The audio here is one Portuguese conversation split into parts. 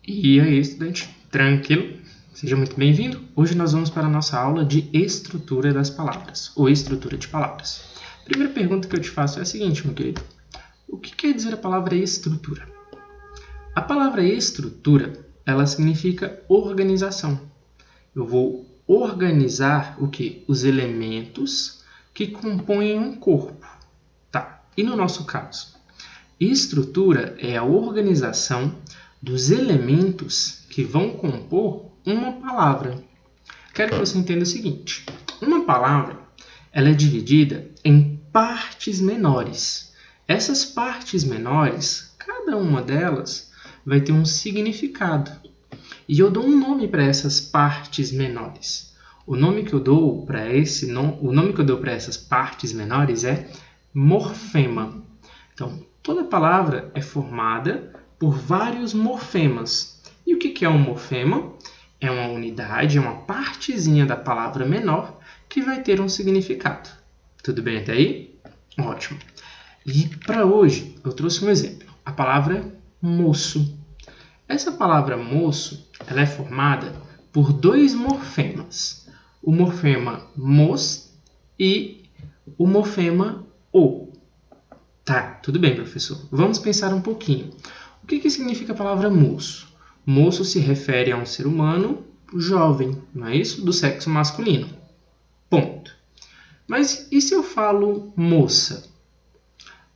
E aí, estudante, tranquilo? Seja muito bem-vindo. Hoje nós vamos para a nossa aula de estrutura das palavras, ou estrutura de palavras. A primeira pergunta que eu te faço é a seguinte, meu querido. O que quer dizer a palavra estrutura? A palavra estrutura, ela significa organização. Eu vou organizar o quê? Os elementos que compõem um corpo. Tá, e no nosso caso? Estrutura é a organização dos elementos que vão compor uma palavra. Quero que você entenda o seguinte. Uma palavra ela é dividida em partes menores. Essas partes menores, cada uma delas vai ter um significado. E eu dou um nome para essas partes menores. O nome que eu dou para essas partes menores é morfema. Então, toda palavra é formada por vários morfemas. E o que é um morfema? É uma unidade, é uma partezinha da palavra menor que vai ter um significado. Tudo bem até aí? Ótimo. E para hoje eu trouxe um exemplo. A palavra moço. Essa palavra moço ela é formada por dois morfemas. O morfema mos e o morfema o. Tá, tudo bem, professor. Vamos pensar um pouquinho. O que significa a palavra moço? Moço se refere a um ser humano jovem, não é isso? Do sexo masculino. Ponto. Mas e se eu falo moça?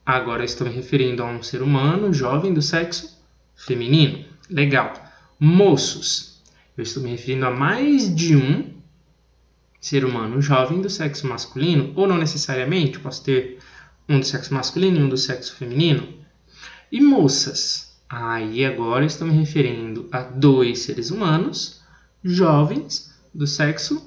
Agora estou me referindo a um ser humano jovem do sexo feminino. Legal. Moços. Eu estou me referindo a mais de um ser humano jovem do sexo masculino, ou não necessariamente, posso ter um do sexo masculino e um do sexo feminino. E moças? Aí agora estou me referindo a dois seres humanos jovens do sexo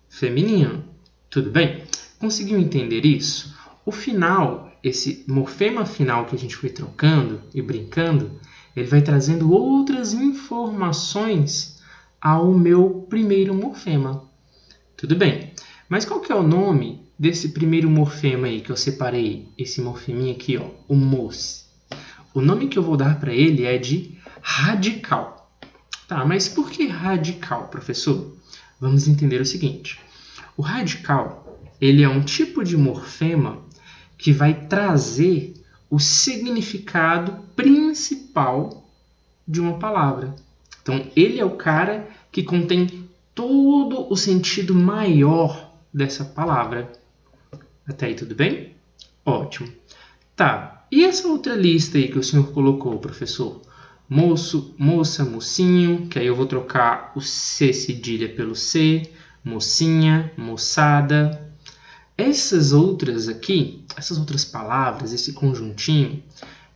feminino. Tudo bem? Conseguiu entender isso? O final, esse morfema final que a gente foi trocando e brincando, ele vai trazendo outras informações ao meu primeiro morfema. Tudo bem. Mas qual que é o nome desse primeiro morfema aí que eu separei? Esse morfeminha aqui, ó, o mos. O nome que eu vou dar para ele é de radical. Tá, mas por que radical, professor? Vamos entender o seguinte. O radical, ele é um tipo de morfema que vai trazer o significado principal de uma palavra. Então, ele é o cara que contém todo o sentido maior dessa palavra. Até aí tudo bem? Ótimo. Tá, e essa outra lista aí que o senhor colocou, professor? Moço, moça, mocinho, que aí eu vou trocar o C cedilha pelo C, mocinha, moçada. Essas outras aqui, essas outras palavras, esse conjuntinho,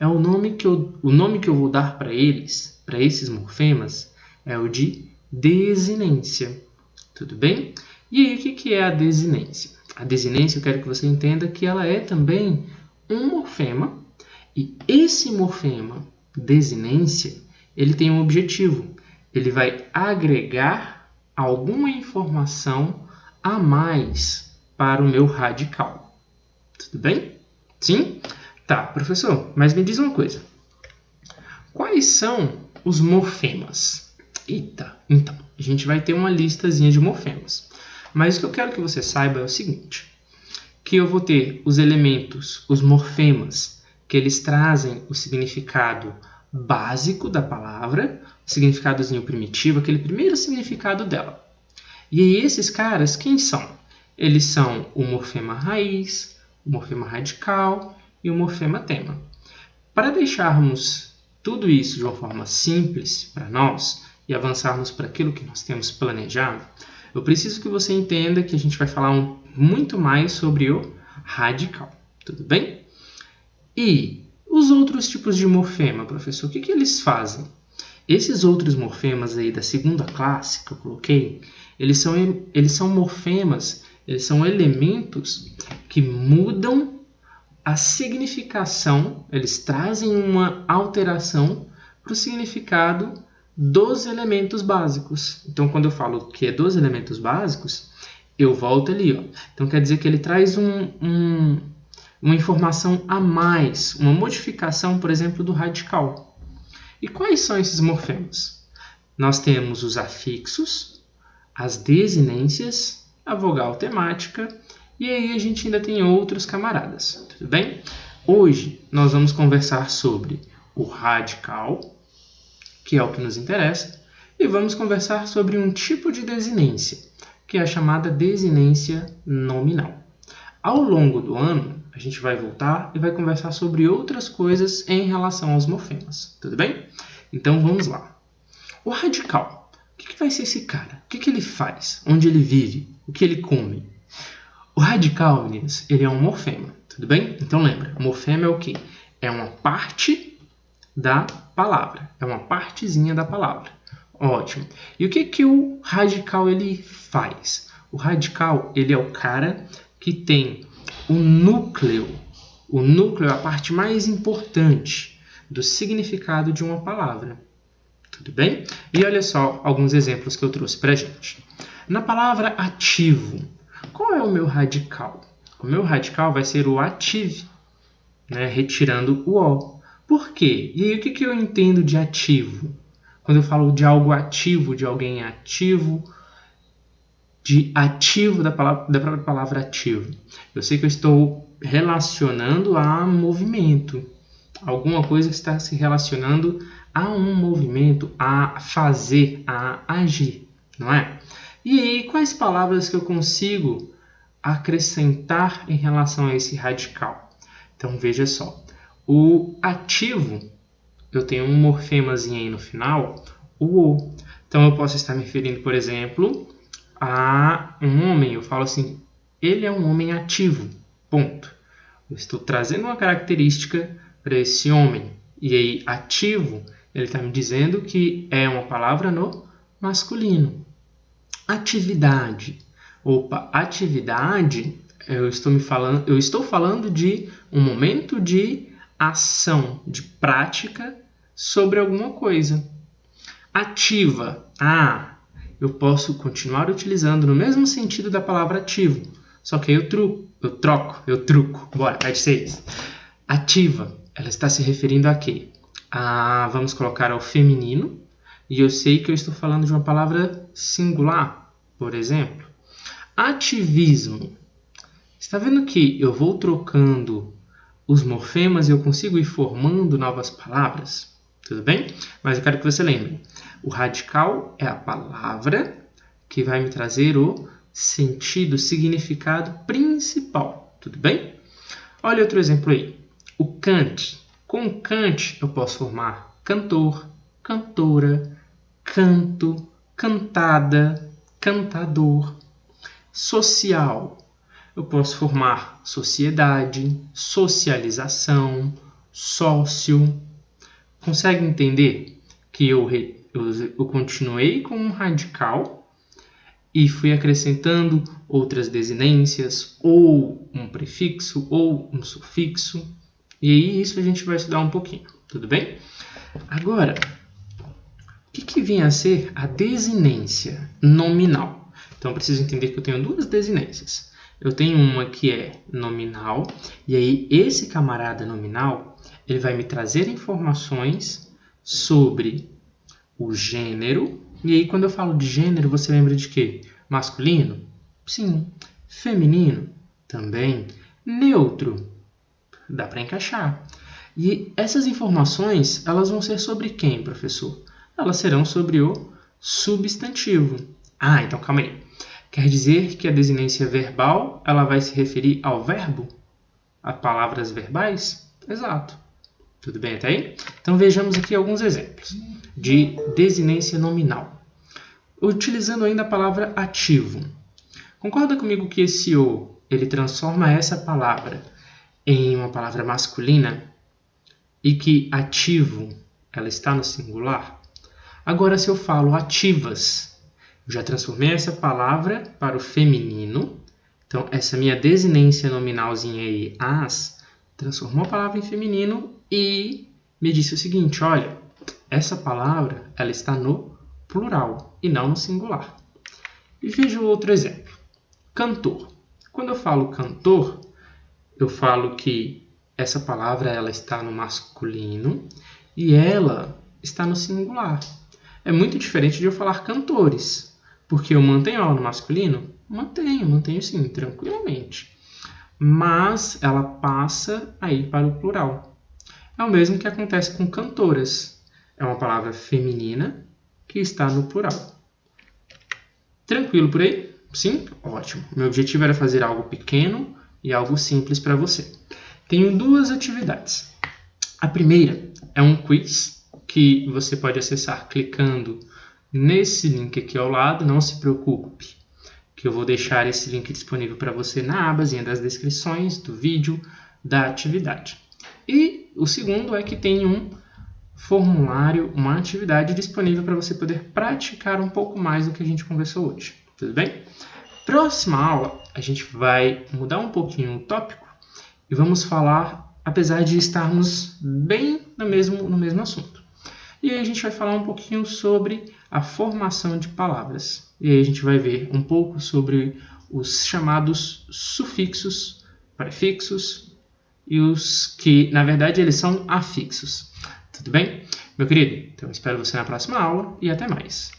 é o nome que eu vou dar para eles, para esses morfemas, é o de desinência. Tudo bem? E aí, o que é a desinência? A desinência, eu quero que você entenda que ela é também um morfema, e esse morfema, desinência, ele tem um objetivo. Ele vai agregar alguma informação a mais para o meu radical. Tudo bem? Sim? Tá, professor, mas me diz uma coisa. Quais são os morfemas? Eita, então, a gente vai ter uma listazinha de morfemas. Mas o que eu quero que você saiba é o seguinte, que eu vou ter os elementos, os morfemas, que eles trazem o significado básico da palavra, o significadozinho primitivo, aquele primeiro significado dela. E aí esses caras, quem são? Eles são o morfema raiz, o morfema radical e o morfema tema. Para deixarmos tudo isso de uma forma simples para nós e avançarmos para aquilo que nós temos planejado, eu preciso que você entenda que a gente vai falar muito mais sobre o radical. Tudo bem? E os outros tipos de morfema, professor, o que eles fazem? Esses outros morfemas aí da segunda classe que eu coloquei, eles são morfemas, eles são elementos que mudam a significação, eles trazem uma alteração para o significado dos elementos básicos. Então, quando eu falo que é dos elementos básicos, eu volto ali. Ó. Então, quer dizer que ele traz uma informação a mais, uma modificação, por exemplo, do radical. E quais são esses morfemas? nós temos os afixos, as desinências, a vogal temática, e aí a gente ainda tem outros camaradas, tudo bem? Hoje nós vamos conversar sobre o radical, que é o que nos interessa, e vamos conversar sobre um tipo de desinência, que é a chamada desinência nominal. Ao longo do ano, a gente vai voltar e vai conversar sobre outras coisas em relação aos morfemas, tudo bem? Então vamos lá. O radical, o que vai ser esse cara? O que ele faz? Onde ele vive? O que ele come? O radical, meninos, ele é um morfema, tudo bem? Então lembra, o morfema é o quê? É uma parte da palavra, é uma partezinha da palavra. Ótimo. E o que o radical ele faz? O radical ele é o cara que tem o núcleo. O núcleo é a parte mais importante do significado de uma palavra. Tudo bem? E olha só alguns exemplos que eu trouxe para a gente. Na palavra ativo, qual é o meu radical? O meu radical vai ser o ative, né? Retirando o O. Por quê? E aí o que eu entendo de ativo? Quando eu falo de algo ativo, de alguém ativo, de ativo da própria palavra ativo. Eu sei que eu estou relacionando a movimento. Alguma coisa que está se relacionando a um movimento, a fazer, a agir, não é? E aí, quais palavras que eu consigo acrescentar em relação a esse radical? Então, veja só. O ativo, eu tenho um morfemazinho aí no final, o O. Então, eu posso estar me referindo, por exemplo, a um homem. Eu falo assim, ele é um homem ativo, ponto. Eu estou trazendo uma característica para esse homem. E aí, ativo, ele está me dizendo que é uma palavra no masculino. Atividade. Opa, atividade, eu estou falando de um momento de ação, de prática sobre alguma coisa. Ativa. Eu posso continuar utilizando no mesmo sentido da palavra ativo, só que aí eu truco. Bora, pede 6. Ativa, ela está se referindo a quê? Vamos colocar ao feminino, e eu sei que eu estou falando de uma palavra singular, por exemplo. Ativismo. Está vendo que eu vou trocando os morfemas e eu consigo ir formando novas palavras? Tudo bem? Mas eu quero que você lembre. O radical é a palavra que vai me trazer o sentido, o significado principal. Tudo bem? Olha outro exemplo aí. O cante. Com cante eu posso formar cantor, cantora, canto, cantada, cantador. Social. Eu posso formar sociedade, socialização, sócio. Consegue entender que eu continuei com um radical e fui acrescentando outras desinências, ou um prefixo, ou um sufixo. E aí isso a gente vai estudar um pouquinho, tudo bem? Agora, o que vem a ser a desinência nominal? Então, eu preciso entender que eu tenho duas desinências. Eu tenho uma que é nominal, e aí esse camarada nominal ele vai me trazer informações sobre o gênero. E aí, quando eu falo de gênero, você lembra de quê? Masculino? Sim. Feminino? Também. Neutro? Dá para encaixar. E essas informações, elas vão ser sobre quem, professor? Elas serão sobre o substantivo. Então calma aí. Quer dizer que a desinência verbal, ela vai se referir ao verbo? A palavras verbais? Exato. Tudo bem até aí? Então vejamos aqui alguns exemplos de desinência nominal. Utilizando ainda a palavra ativo. Concorda comigo que esse O, ele transforma essa palavra em uma palavra masculina e que ativo, ela está no singular? Agora, se eu falo ativas, eu já transformei essa palavra para o feminino. Então, essa minha desinência nominalzinha aí, as, transformou a palavra em feminino e me disse o seguinte, olha, essa palavra ela está no plural e não no singular. E veja outro exemplo. Cantor. Quando eu falo cantor, eu falo que essa palavra ela está no masculino e ela está no singular. É muito diferente de eu falar cantores, porque eu mantenho ela no masculino? Mantenho sim, tranquilamente. Mas ela passa a ir para o plural. É o mesmo que acontece com cantoras. É uma palavra feminina que está no plural. Tranquilo por aí? Sim? Ótimo. Meu objetivo era fazer algo pequeno e algo simples para você. Tenho 2 atividades. A primeira é um quiz que você pode acessar clicando nesse link aqui ao lado. Não se preocupe, que eu vou deixar esse link disponível para você na abazinha das descrições do vídeo da atividade. E o segundo é que tem um formulário, uma atividade disponível para você poder praticar um pouco mais do que a gente conversou hoje. Tudo bem? Próxima aula, a gente vai mudar um pouquinho o tópico e vamos falar, apesar de estarmos bem no mesmo assunto. E aí a gente vai falar um pouquinho sobre a formação de palavras. E aí a gente vai ver um pouco sobre os chamados sufixos, prefixos e os que, na verdade, eles são afixos. Tudo bem? Meu querido, então eu espero você na próxima aula e até mais.